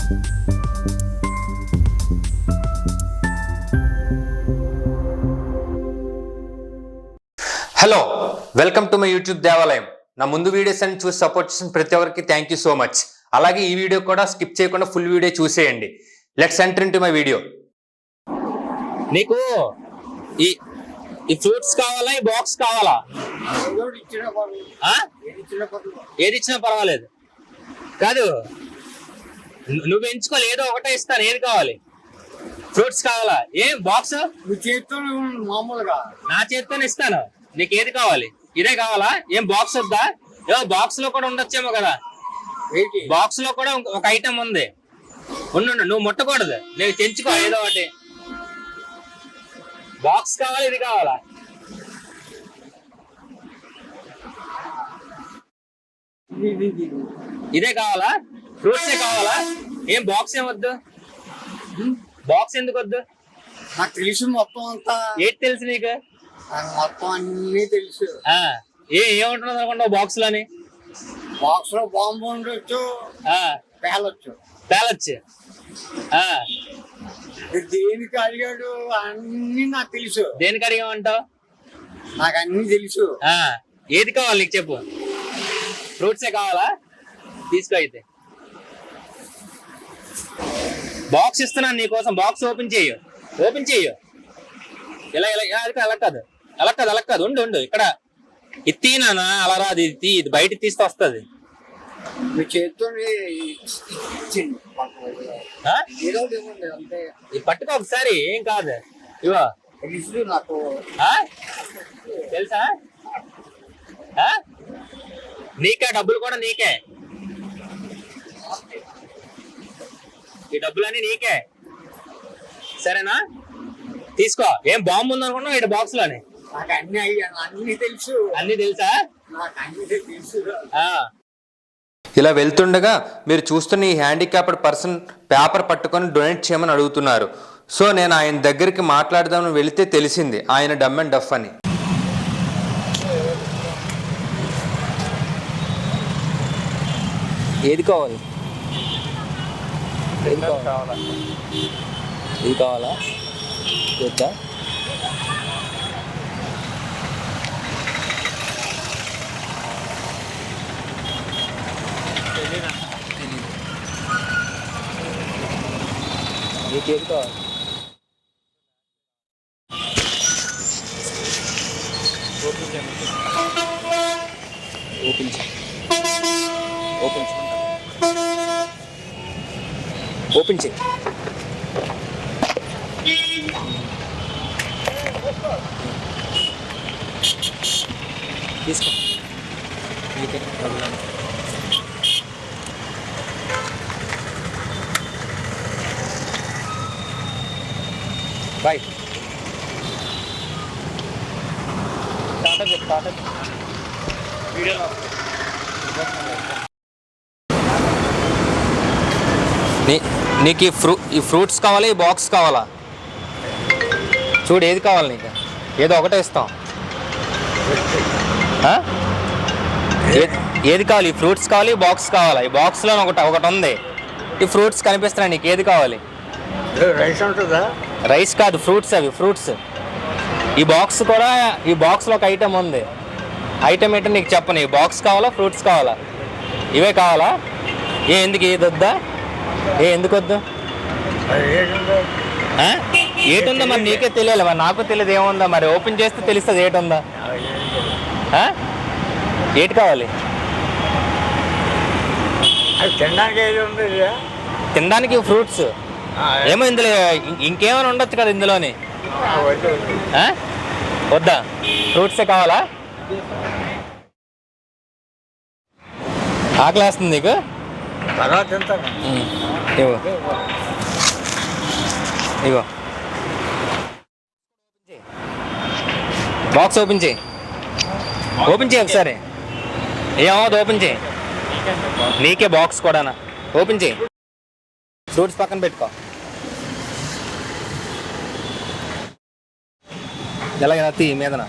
Hello, welcome to my YouTube దేవాలయం. నా ముందు వీడియోస్ అన్ని చూసి సపోర్ట్ చేసిన ప్రతి ఒక్కరికి థ్యాంక్ యూ సో మచ్. అలాగే ఈ వీడియో కూడా స్కిప్ చేయకుండా ఫుల్ వీడియో చూసేయండి. Let's enter into my video. నీకు ఈ ఫ్రూట్స్ కావాలా, ఈ బాక్స్ కావాలా? ఏది ఇచ్చినా పర్వాలేదు. కాదు, నువ్వు ఎంచుకోవాలి, ఏదో ఒకటే ఇస్తాను. ఏది కావాలి? ఫ్రూట్స్ కావాలా? ఏం బాక్స్ మామూలుగా నా చేతితోనే ఇస్తాను. నీకు ఏది కావాలి? ఇదే కావాలా? ఏం బాక్స్ వద్దా? ఏదో బాక్స్ లో కూడా ఉండొచ్చేమో కదా. బాక్స్ లో కూడా ఒక ఐటమ్ ఉంది. ఉండు, నువ్వు ముట్టకూడదు, నేను తెంచుకో ఏదో ఒకటి. బాక్స్ కావాలా, ఇది కావాలా? ఇదే కావాలా? ఫ్రూట్సే కావాలా? ఏం బాక్స్ ఏం వద్దు? బాక్స్ ఎందుకు వద్దు? నాకు తెలుసు మొత్తం అంతా. ఏంటి తెలుసు నీకు? మొత్తం అన్ని తెలుసు. ఏముంటున్నది అనుకుంటావు బాక్స్ లోని? బాక్స్ లో బాంబు ఉండొచ్చు, పేలొచ్చు. దేనికి అడిగాడు అన్ని నాకు తెలుసు. దేనికి అడిగామంటావు? నాకు అన్ని తెలుసు. ఏది కావాలి నీకు చెప్పు. ఫ్రూట్సే కావాలా? తీసుకో అయితే. బాక్స్ ఇస్తున్నాను నీకోసం. బాక్స్ ఓపెన్ చేయు. ఇలా అలా కాదు. ఉండు. ఇక్కడ ఇత్తీనా అలా రాదు. ఇది బయట తీస్తే వస్తుంది. మీ చేతితో పట్టుకో ఒకసారి, ఏం కాదు. ఇవో తెలుసు నాకు. తెలుసా? నీకే డబ్బులు కూడా నీకే. ఈ డబ్బులన్నీ నీకే, సరేనా? తీసుకో. ఏం బాంబు ఉందనుకున్నావు ఇక్కడ బాక్స్ లోనే? నాకు అన్ని తెలుసు. అన్ని తెలుసా? నాకు అన్ని తెలుసు. ఇలా వెళ్తుండగా మీరు చూస్తున్న ఈ హ్యాండిక్యాప్డ్ పర్సన్ పేపర్ పట్టుకొని డొనేట్ చేయమని అడుగుతున్నారు. సో నేను ఆయన దగ్గరికి మాట్లాడదామని వెళితే తెలిసింది ఆయన డమ్ అండ్ డఫ్ అని. ఏది కావాలి? ఇది కావాలా? చూద్దా. నీకు ఏది కావాలి? ఓపెన్ చేయి. తీసుకో. బాయ్. టాటా వీడియోలో నీకు ఈ ఫ్రూట్స్ కావాలా, ఈ బాక్స్ కావాలా? చూడు, ఏది కావాలి నీకు? ఏదో ఒకటే ఇస్తాం. ఏది కావాలి? ఈ ఫ్రూట్స్ కావాలి, ఈ బాక్స్ కావాలా? ఈ బాక్స్లో ఒకటి ఉంది. ఈ ఫ్రూట్స్ కనిపిస్తున్నాయి. నీకు ఏది కావాలి? రైస్ ఉంటుందా? రైస్ కాదు, ఫ్రూట్స్. అవి ఫ్రూట్స్. ఈ బాక్స్లో ఒక ఐటమ్ ఉంది. ఐటమ్ ఏంటో నీకు చెప్పను. ఈ బాక్స్ కావాలా, ఫ్రూట్స్ కావాలా? ఇవే కావాలా? ఎందుకు ఏది వద్దా? ఎందుకు వద్దు? ఏటుందో మరి నీకే తెలియాలి. మరి నాకు తెలియదు ఏముందా. మరి ఓపెన్ చేస్తే తెలుస్తుంది ఏటుందా. ఏటి కావాలి? తినడానికి ఫ్రూట్స్ ఏమో. ఇందులో ఇంకేమైనా ఉండొచ్చు కదా ఇందులోని. వద్దా? ఫ్రూట్సే కావాలా? ఆకలేస్తుంది నీకు? ఇగో బాక్స్ ఓపెన్ చేయి. ఒకసారి. ఏమవుతుంది? ఓపెన్ చేయి. నీకే బాక్స్ కూడానా? ఓపెన్ చేయి. ఫ్రూట్స్ పక్కన పెట్టుకో. ఎలాగైనా తీ మీదన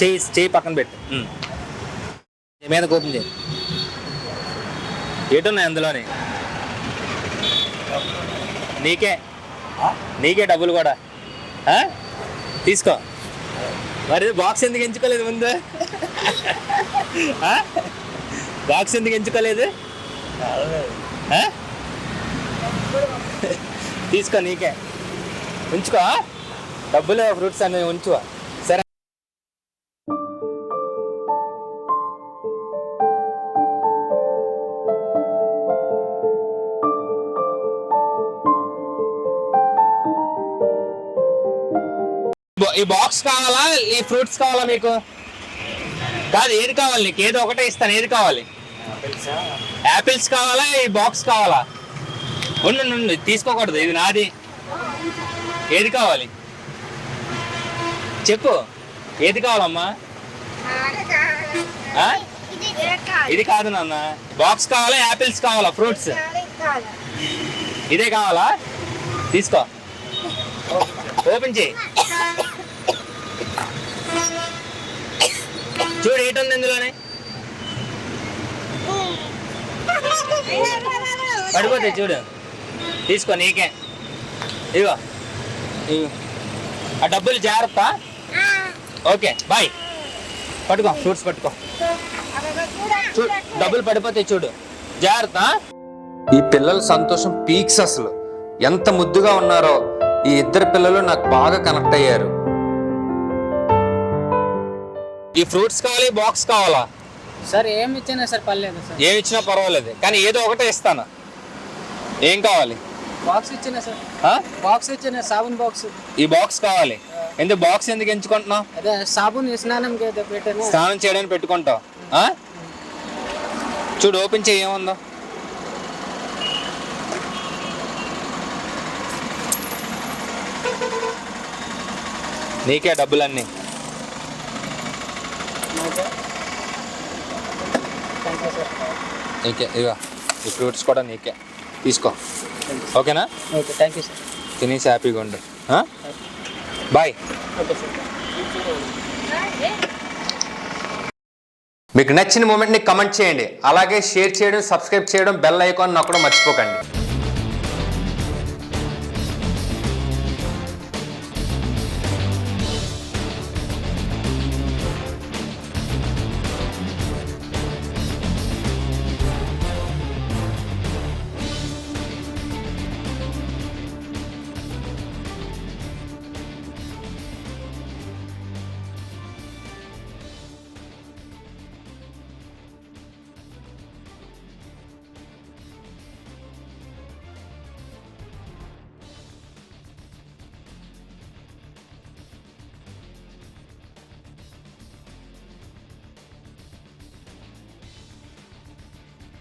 చేయి పక్కన పెట్టు. మీదకి ఓపెన్ చేయి. ఏటున్నాయి అందులోని? నీకే డబ్బులు కూడా ఆ? తీసుకో. మరి బాక్స్ ఎందుకు ఎంచుకోలేదు ముందు? బాక్స్ ఎందుకు ఎంచుకోలేదు? ఆ? తీసుకో, నీకే ఉంచుకో. డబ్బులు ఫ్రూట్స్ అన్ని ఉంచుకో. సరే. ఈ బాక్స్ కావాలా, ఈ ఫ్రూట్స్ కావాలా మీకు? కాదు, ఏది కావాలి నీకు? ఏదో ఒకటే ఇస్తాను. ఏది కావాలి? యాపిల్స్ కావాలా, ఈ బాక్స్ కావాలా? ఉండు, తీసుకోకూడదు, ఇది నాది. ఏది కావాలి చెప్పు. ఏది కావాలమ్మా? ఇది కాదు నాన్న. బాక్స్ కావాలా, యాపిల్స్ కావాలా, ఫ్రూట్స్? ఇదే కావాలా? తీసుకో. ఓపెన్ చేయి. చూడు ఏటుంది ఇందులోనే. పడిపోతాయి చూడు. తీసుకో, నీకే. ఇదిగో ఆ డబ్బులు జాగ్రత్త. Okay, bye. పట్టుకో, ఫ్రూట్స్ పట్టుకో. చూడు డబ్బులు పడిపోతాయి, చూడు జాగ్రత్త. ఈ పిల్లల సంతోషం పీక్స్. అసలు ఎంత ముద్దుగా ఉన్నారో ఈ ఇద్దరు పిల్లలు. నాకు బాగా కనెక్ట్ అయ్యారు. ఈ ఫ్రూట్స్ కావాలి, బాక్స్ కావాలా? సార్ ఏమి ఇచ్చినా సార్ పర్లేదు సార్. ఏమి ఇచ్చినా పర్వాలేదు, కానీ ఏదో ఒకటే ఇస్తాను. ఏం కావాలి? బాక్స్ ఇచ్చినా సార్. బాక్స్ ఇచ్చిన సాబున్ బాక్స్. ఈ బాక్స్ కావాలి. ఎందుకు బాక్స్ ఎందుకు ఎంచుకుంటున్నావు? అదే సాబున్ స్నానం పెట్టాను. స్నానం చేయడానికి పెట్టుకుంటావు. చూడు ఓపెన్ చేయి, ఏముందో. నీకే డబ్బులన్నీ. నీకే. ఇక ఈ ఫ్రూట్స్ కూడా నీకే. తీసుకో. ఓకేనా? Okay, thank you sir. తినేసి హ్యాపీగా ఉండు. బాయ్. Okay sir. మీకు నచ్చిన మూమెంట్ని కమెంట్ చేయండి. అలాగే షేర్ చేయడం, సబ్స్క్రైబ్ చేయడం, బెల్ ఐకాన్ నొక్కడం మర్చిపోకండి.